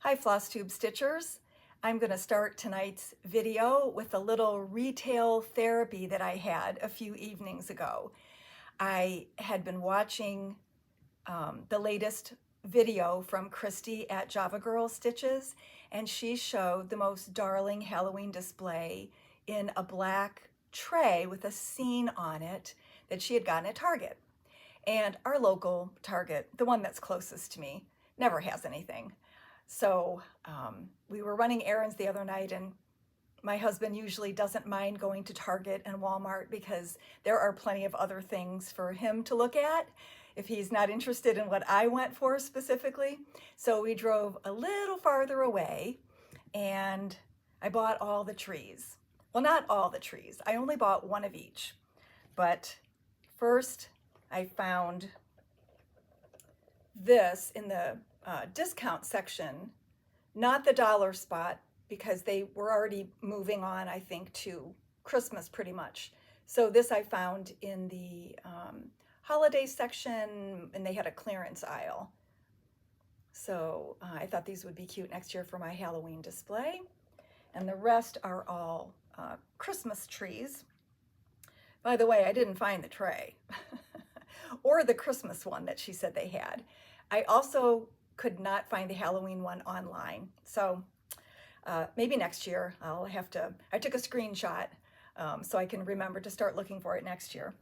Hi FlossTube Stitchers. I'm going to start tonight's video with a little retail therapy that I had a few evenings ago. I had been watching the latest video from Christy at Java Girl Stitches, and she showed the most darling Halloween display in a black tray with a scene on it that she had gotten at Target. And our local Target, the one that's closest to me, never has anything. So we were running errands the other night, and my husband usually doesn't mind going to Target and Walmart because there are plenty of other things for him to look at if he's not interested in what I went for specifically. So we drove a little farther away and I bought all the trees. Well, not all the trees. I only bought one of each. But first I found this in the discount section, not the dollar spot, because they were already moving on, I think, to Christmas pretty much. So this I found in the holiday section, and they had a clearance aisle. So I thought these would be cute next year for my Halloween display. And the rest are all Christmas trees. By the way, I didn't find the tray or the Christmas one that she said they had. I also could not find the Halloween one online. So maybe next year I'll have to, I took a screenshot so I can remember to start looking for it next year.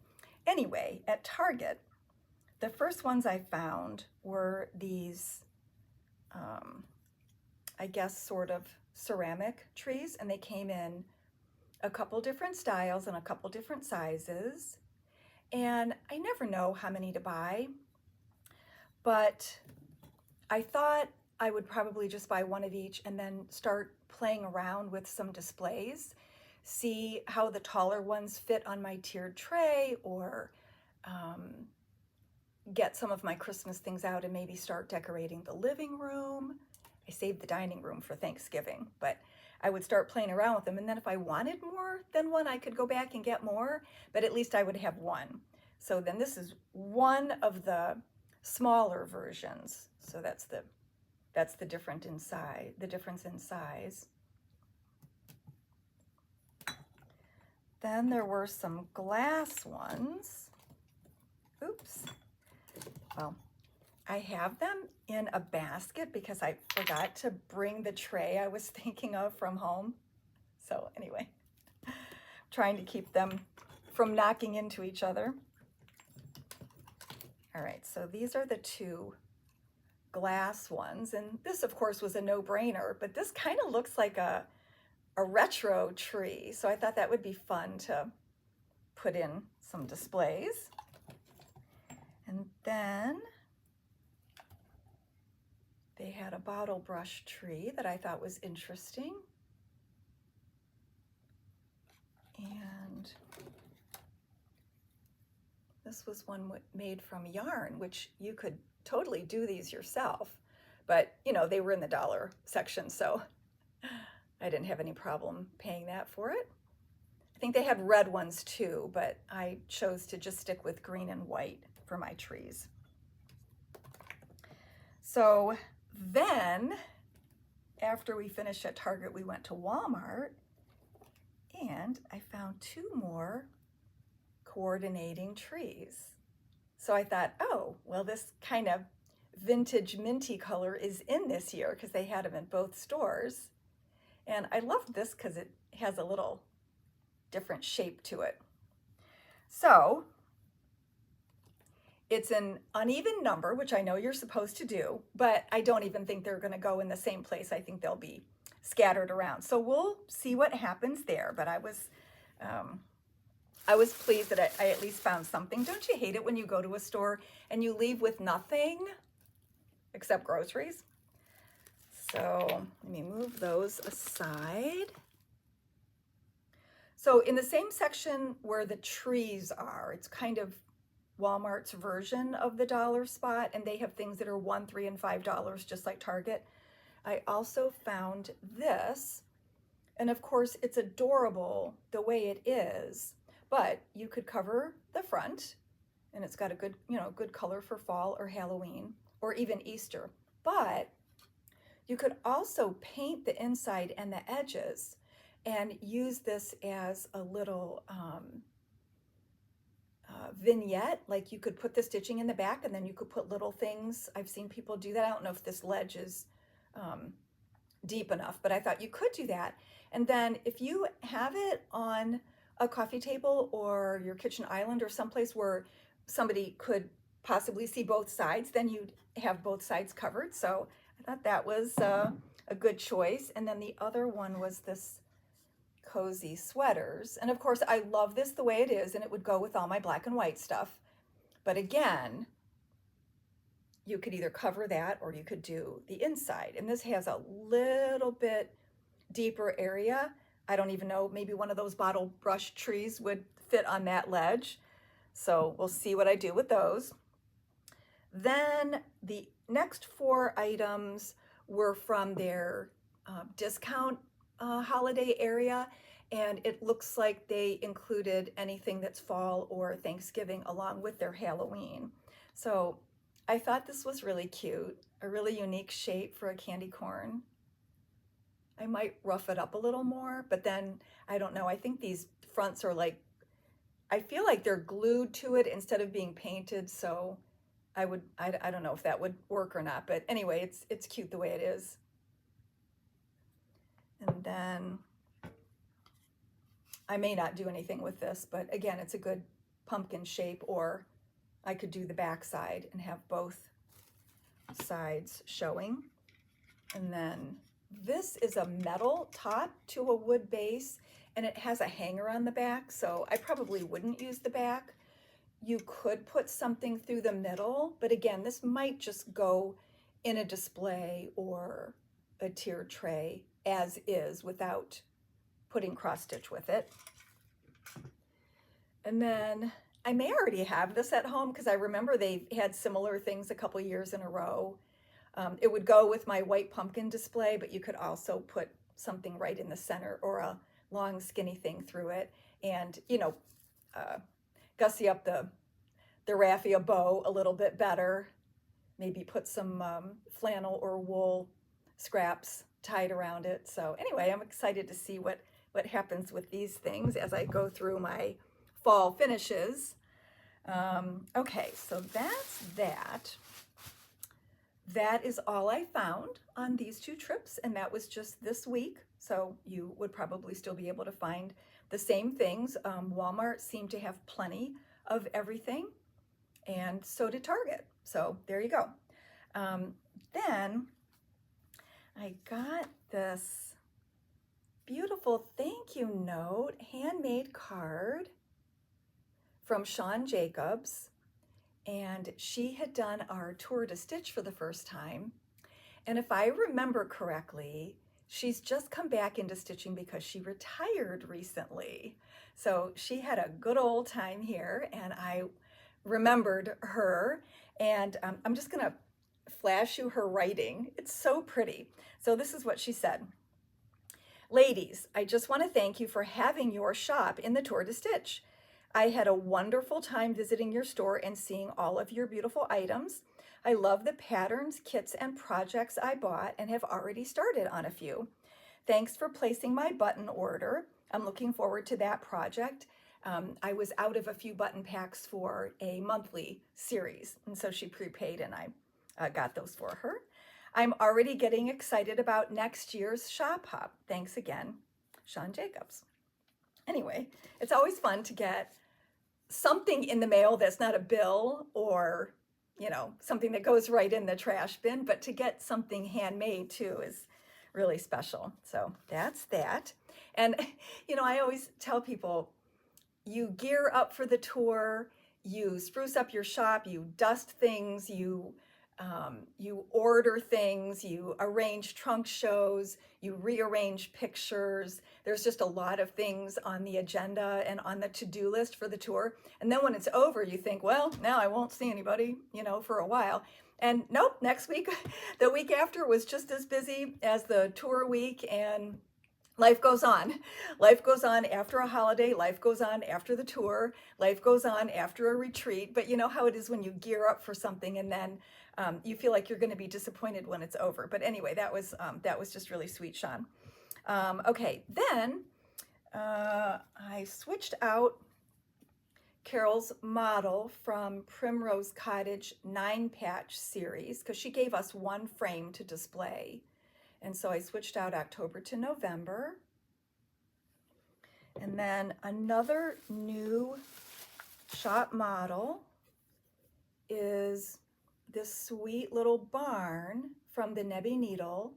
Anyway, at Target, the first ones I found were these, I guess, sort of ceramic trees, and they came in a couple different styles and a couple different sizes. And I never know how many to buy, but I thought I would probably just buy one of each and then start playing around with some displays, see how the taller ones fit on my tiered tray, or get some of my Christmas things out and maybe start decorating the living room. I saved the dining room for Thanksgiving, but I would start playing around with them, and then if I wanted more than one, I could go back and get more, but at least I would have one. So then this is one of the smaller versions. So that's the difference in size. Then there were some glass ones. Oops. Well, I have them in a basket because I forgot to bring the tray I was thinking of from home. So anyway, trying to keep them from knocking into each other. All right, so these are the two glass ones, and this of course was a no-brainer, but this kind of looks like a retro tree, so I thought that would be fun to put in some displays. And then they had a bottle brush tree that I thought was interesting, and this was one made from yarn, which you could totally do these yourself, but you know, they were in the dollar section, so I didn't have any problem paying that for it. I think they had red ones too, but I chose to just stick with green and white for my trees. So then after we finished at Target, we went to Walmart, and I found two more coordinating trees. So I thought, oh, well, this kind of vintage minty color is in this year because they had them in both stores. And I loved this because it has a little different shape to it. So it's an uneven number, which I know you're supposed to do, but I don't even think they're going to go in the same place. I think they'll be scattered around. So we'll see what happens there. But I was pleased that I at least found something. Don't you hate it when you go to a store and you leave with nothing except groceries? So let me move those aside. So in the same section where the trees are, it's kind of Walmart's version of the dollar spot, and they have things that are $1, $3, and $5, just like Target. I also found this, and of course it's adorable the way it is, but you could cover the front, and it's got a good, good color for fall or Halloween or even Easter. But You could also paint the inside and the edges and use this as a little vignette. Like you could put the stitching in the back and then you could put little things. I've seen people do that. I don't know if this ledge is deep enough, but I thought you could do that. And then if you have it on a coffee table or your kitchen island or someplace where somebody could possibly see both sides, then you'd have both sides covered. So I thought that was a good choice. And then the other one was this cozy sweaters. And of course, I love this the way it is, and it would go with all my black and white stuff. But again, you could either cover that or you could do the inside. And this has a little bit deeper area. I don't even know, maybe one of those bottle brush trees would fit on that ledge. So we'll see what I do with those. Then the next 4 items were from their discount holiday area, and it looks like they included anything that's fall or Thanksgiving along with their Halloween. So I thought this was really cute, a really unique shape for a candy corn. I might rough it up a little more, but then I don't know. I think these fronts are like, I feel like they're glued to it instead of being painted. So I don't know if that would work or not, but anyway, it's cute the way it is. And then I may not do anything with this, but again, it's a good pumpkin shape, or I could do the back side and have both sides showing. And then this is a metal top to a wood base, and it has a hanger on the back, so I probably wouldn't use the back. You could put something through the middle, but again, this might just go in a display or a tier tray as is without putting cross stitch with it. And then I may already have this at home because I remember they had similar things a couple years in a row. It would go with my white pumpkin display, but you could also put something right in the center or a long skinny thing through it, and gussy up the raffia bow a little bit better. Maybe put some flannel or wool scraps tied around it. So anyway, I'm excited to see what happens with these things as I go through my fall finishes. Okay, so that's that. That is all I found on these 2 trips, and that was just this week. So you would probably still be able to find the same things. Walmart seemed to have plenty of everything, and so did Target. So there you go. Then I got this beautiful thank you note, handmade card from Shawn Jacobs. And she had done our tour to stitch for the first time. And if I remember correctly, she's just come back into stitching because she retired recently. So she had a good old time here, and I remembered her. And I'm just gonna flash you her writing. It's so pretty. So this is what she said. Ladies, I just want to thank you for having your shop in the Tour to Stitch. I had a wonderful time visiting your store and seeing all of your beautiful items. I love the patterns, kits, and projects I bought and have already started on a few. Thanks for placing my button order. I'm looking forward to that project. I was out of a few button packs for a monthly series, and so she prepaid and I got those for her. I'm already getting excited about next year's shop hop. Thanks again, Shawn Jacobs. Anyway, it's always fun to get something in the mail that's not a bill or, something that goes right in the trash bin, but to get something handmade too is really special. So that's that. And, I always tell people, you gear up for the tour, you spruce up your shop, you dust things, you order things, you arrange trunk shows, you rearrange pictures. There's just a lot of things on the agenda and on the to-do list for the tour. And then when it's over, you think, well, now I won't see anybody, for a while. And nope, next week, the week after was just as busy as the tour week, and life goes on. Life goes on after a holiday. Life goes on after the tour. Life goes on after a retreat. But you know how it is when you gear up for something and then You feel like you're going to be disappointed when it's over. But anyway, that was just really sweet, Sean. Okay, then I switched out Carol's model from Primrose Cottage 9-patch series because she gave us one frame to display. And so I switched out October to November. And then another new shop model is this sweet little barn from the Nebby Needle,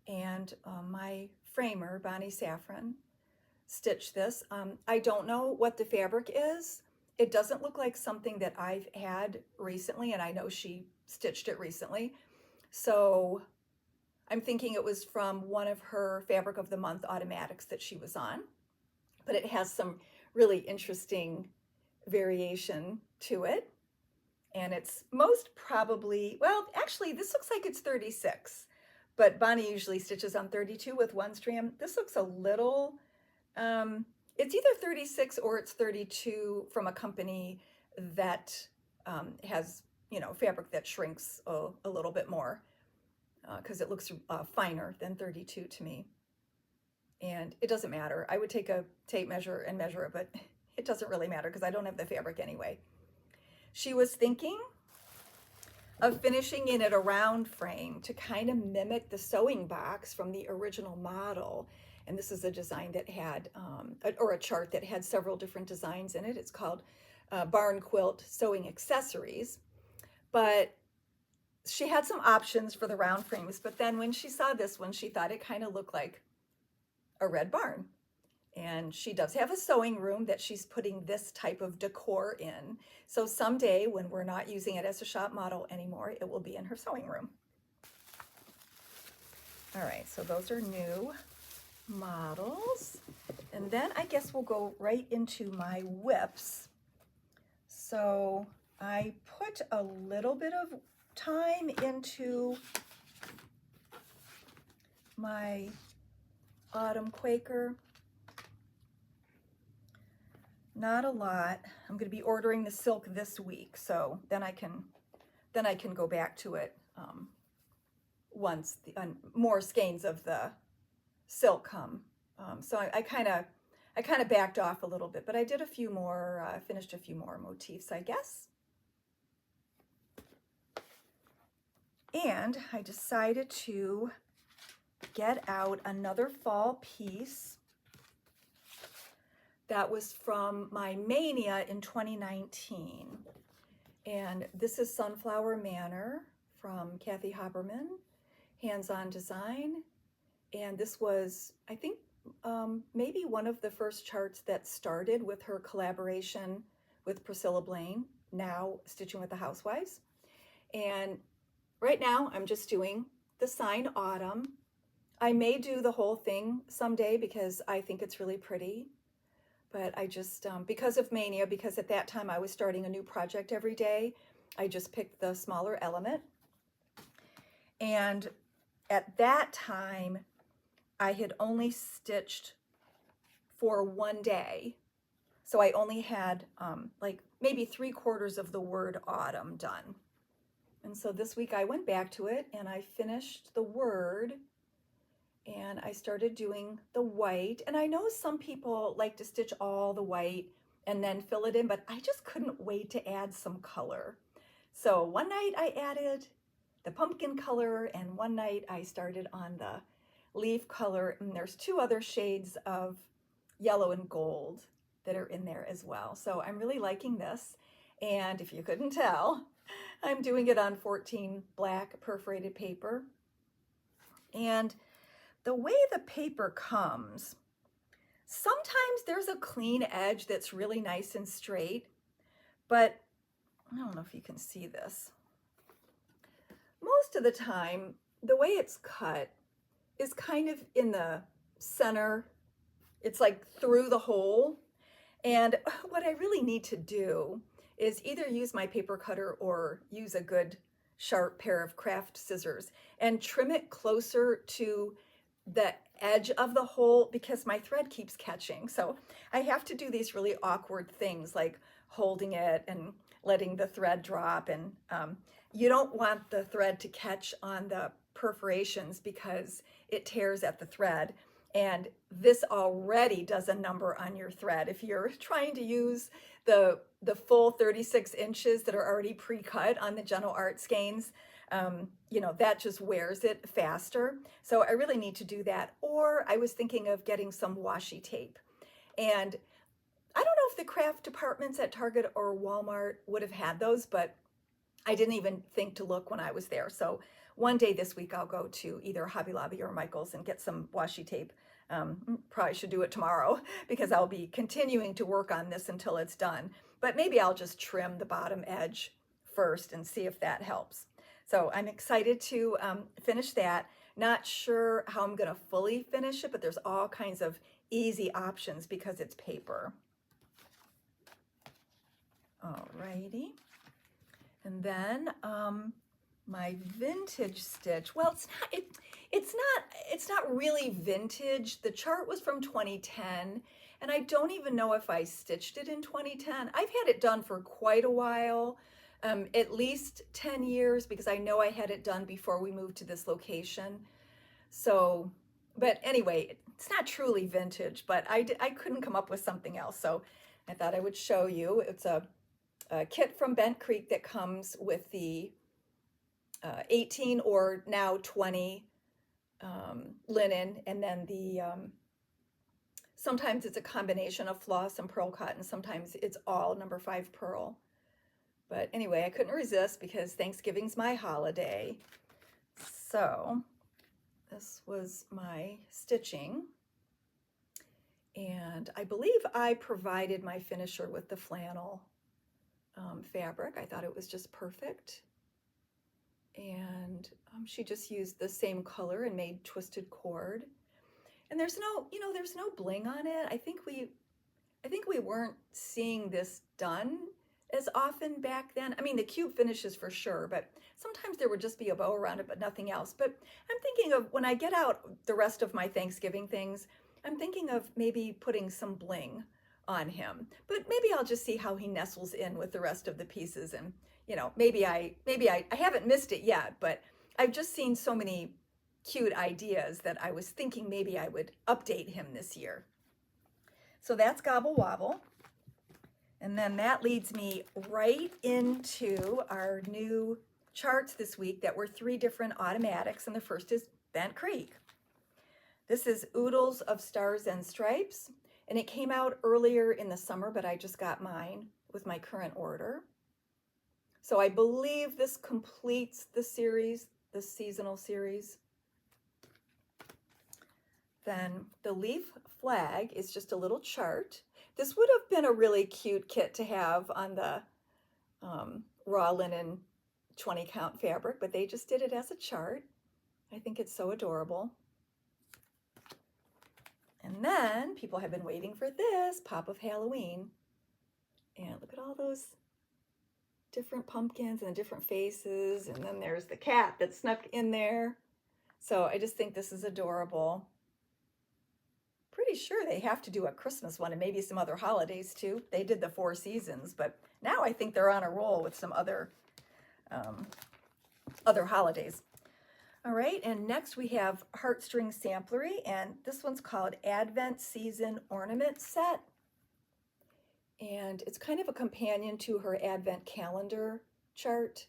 and my framer, Bonnie Saffron, stitched this. I don't know what the fabric is. It doesn't look like something that I've had recently, and I know she stitched it recently. So I'm thinking it was from one of her Fabric of the Month automatics that she was on, but it has some really interesting variation to it. And it's most probably, well, actually this looks like it's 36, but Bonnie usually stitches on 32 with one strand. This looks a little, it's either 36 or it's 32 from a company that has, you know, fabric that shrinks a little bit more because it looks finer than 32 to me. And it doesn't matter. I would take a tape measure and measure it, but it doesn't really matter because I don't have the fabric anyway. She was thinking of finishing in it a round frame to kind of mimic the sewing box from the original model. And this is a design that had, or a chart that had several different designs in it. It's called Barn Quilt Sewing Accessories. But she had some options for the round frames, but then when she saw this one, she thought it kind of looked like a red barn. And she does have a sewing room that she's putting this type of decor in. So someday when we're not using it as a shop model anymore, it will be in her sewing room. All right, so those are new models. And then I guess we'll go right into my whips. So I put a little bit of time into my Autumn Quaker. Not a lot. I'm going to be ordering the silk this week, so then I can go back to it once the more skeins of the silk come. So I kind of backed off a little bit, but I did a few more, finished a few more motifs, I guess. And I decided to get out another fall piece that was from my Mania in 2019. And this is Sunflower Manor from Kathy Haberman, hands-on design. And this was, I think, maybe one of the first charts that started with her collaboration with Priscilla Blaine, now Stitching with the Housewives. And right now I'm just doing the sign Autumn. I may do the whole thing someday because I think it's really pretty. But I just, because of Mania, because at that time I was starting a new project every day, I just picked the smaller element. And at that time, I had only stitched for one day. So I only had like maybe 3/4 of the word autumn done. And so this week I went back to it and I finished the word. And I started doing the white. And I know some people like to stitch all the white and then fill it in, but I just couldn't wait to add some color. So one night I added the pumpkin color and one night I started on the leaf color. And there's 2 other shades of yellow and gold that are in there as well. So I'm really liking this. And if you couldn't tell, I'm doing it on 14 black perforated paper. And the way the paper comes, sometimes there's a clean edge that's really nice and straight, but I don't know if you can see this. Most of the time, the way it's cut is kind of in the center. It's like through the hole. And what I really need to do is either use my paper cutter or use a good sharp pair of craft scissors and trim it closer to the edge of the hole because my thread keeps catching. So I have to do these really awkward things like holding it and letting the thread drop and you don't want the thread to catch on the perforations because it tears at the thread. And this already does a number on your thread. If you're trying to use the full 36 inches that are already pre-cut on the Gentle Art skeins, you know, that just wears it faster. So I really need to do that. Or I was thinking of getting some washi tape. And I don't know if the craft departments at Target or Walmart would have had those, but I didn't even think to look when I was there. So one day this week I'll go to either Hobby Lobby or Michael's and get some washi tape. Probably should do it tomorrow because I'll be continuing to work on this until it's done. But maybe I'll just trim the bottom edge first and see if that helps. So I'm excited to finish that. Not sure how I'm going to fully finish it, but there's all kinds of easy options because it's paper. Alrighty. And then my vintage stitch. Well, it's not really vintage. The chart was from 2010, and I don't even know if I stitched it in 2010. I've had it done for quite a while, at least 10 years, because I know I had it done before we moved to this location. So, but anyway, it's not truly vintage, but I couldn't come up with something else, so I thought I would show you. It's a kit from Bent Creek that comes with the 18 or now 20 linen, and then the sometimes it's a combination of floss and pearl cotton, sometimes it's all number 5 pearl. But anyway, I couldn't resist because Thanksgiving's my holiday. So this was my stitching, and I believe I provided my finisher with the flannel fabric. I thought it was just perfect. And she just used the same color and made twisted cord. And there's no, you know, there's no bling on it. I think we weren't seeing this done as often back then. I mean, the cube finishes for sure, but sometimes there would just be a bow around it, but nothing else. But I'm thinking of when I get out the rest of my Thanksgiving things, I'm thinking of maybe putting some bling on him, but maybe I'll just see how he nestles in with the rest of the pieces. And you know, maybe I haven't missed it yet, but I've just seen so many cute ideas that I was thinking maybe I would update him this year. So that's Gobble Wobble. And then that leads me right into our new charts this week that were 3 different automatics, and the first is Bent Creek. This is Oodles of Stars and Stripes, and it came out earlier in the summer, but I just got mine with my current order. So I believe this completes the series, the seasonal series. Then the leaf flag is just a little chart. This would have been a really cute kit to have on the raw linen 20 count fabric, but they just did it as a chart. I think it's so adorable. And then people have been waiting for this, Pop of Halloween. And look at all those different pumpkins and the different faces. And then there's the cat that snuck in there. So I just think this is adorable. Pretty sure they have to do a Christmas one and maybe some other holidays too. They did the 4 seasons, but now I think they're on a roll with some other holidays. All right, and next we have Heartstring Samplery, and this one's called Advent Season Ornament Set. And it's kind of a companion to her Advent calendar chart,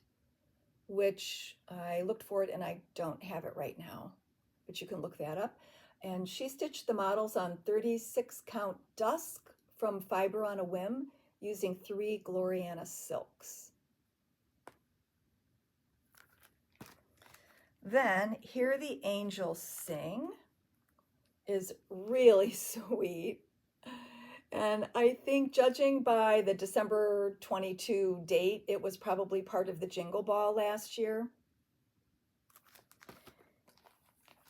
which I looked for it and I don't have it right now, but you can look that up. And she stitched the models on 36 count dusk from Fiber on a Whim using 3 Gloriana silks. Then Hear the Angels Sing is really sweet. And I think, judging by the December 22 date, it was probably part of the Jingle Ball last year.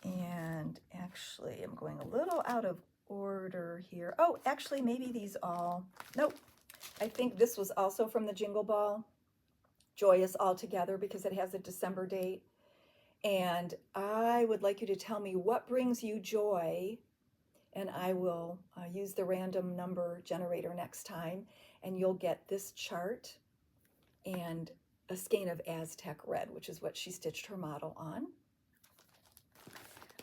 And actually, I'm going a little out of order here. Oh, actually, maybe these all, nope. I think this was also from the Jingle Ball, Joyous All Together, because it has a December date. And I would like you to tell me what brings you joy, and I will use the random number generator next time, and you'll get this chart and a skein of Aztec red, which is what she stitched her model on.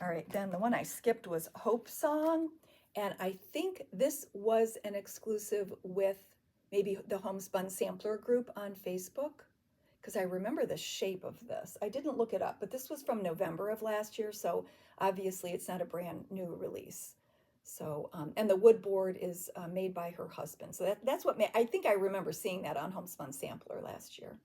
All right, then the one I skipped was Hope Song, and I think this was an exclusive with maybe the Homespun Sampler group on Facebook, because I remember the shape of this. I didn't look it up, but this was from November of last year, so obviously it's not a brand new release. So, and the wood board is made by her husband. So that's what I think I remember seeing that on Homespun Sampler last year.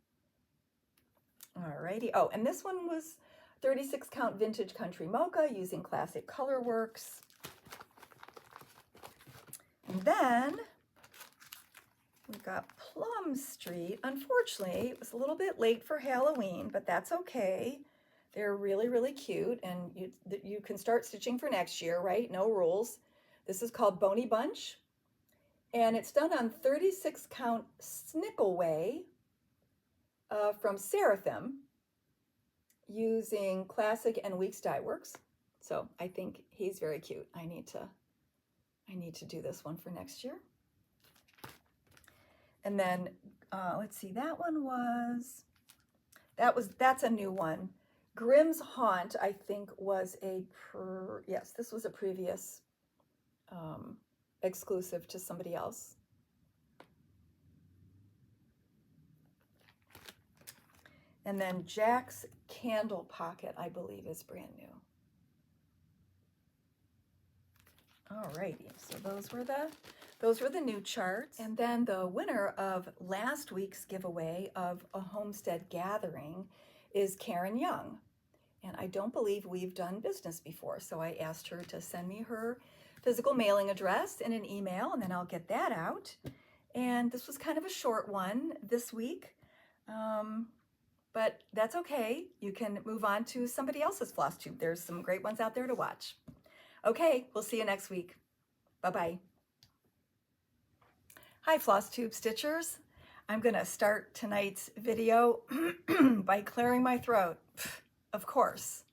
Alrighty. Oh, and this one was 36 count vintage country mocha using classic color works. And then we got Plum Street. Unfortunately, it was a little bit late for Halloween, but that's okay. They're really, really cute, and you can start stitching for next year, right? No rules. This is called Boney Bunch, and it's done on 36 count Snickelway from Seraphim using classic and Weeks dye works. So I think he's very cute. I need to do this one for next year. And then let's see, that's a new one. Grimm's Haunt, I think, was yes, this was a previous exclusive to somebody else. And then Jack's Candle Pocket, I believe, is brand new. Alrighty, so those were the new charts. And then the winner of last week's giveaway of a homestead gathering is Karen Young. And I don't believe we've done business before, so I asked her to send me her physical mailing address in an email, and then I'll get that out. And this was kind of a short one this week, but that's okay. You can move on to somebody else's FlossTube. There's some great ones out there to watch. Okay, we'll see you next week. Bye-bye. Hi, FlossTube Stitchers. I'm gonna start tonight's video by clearing my throat, of course.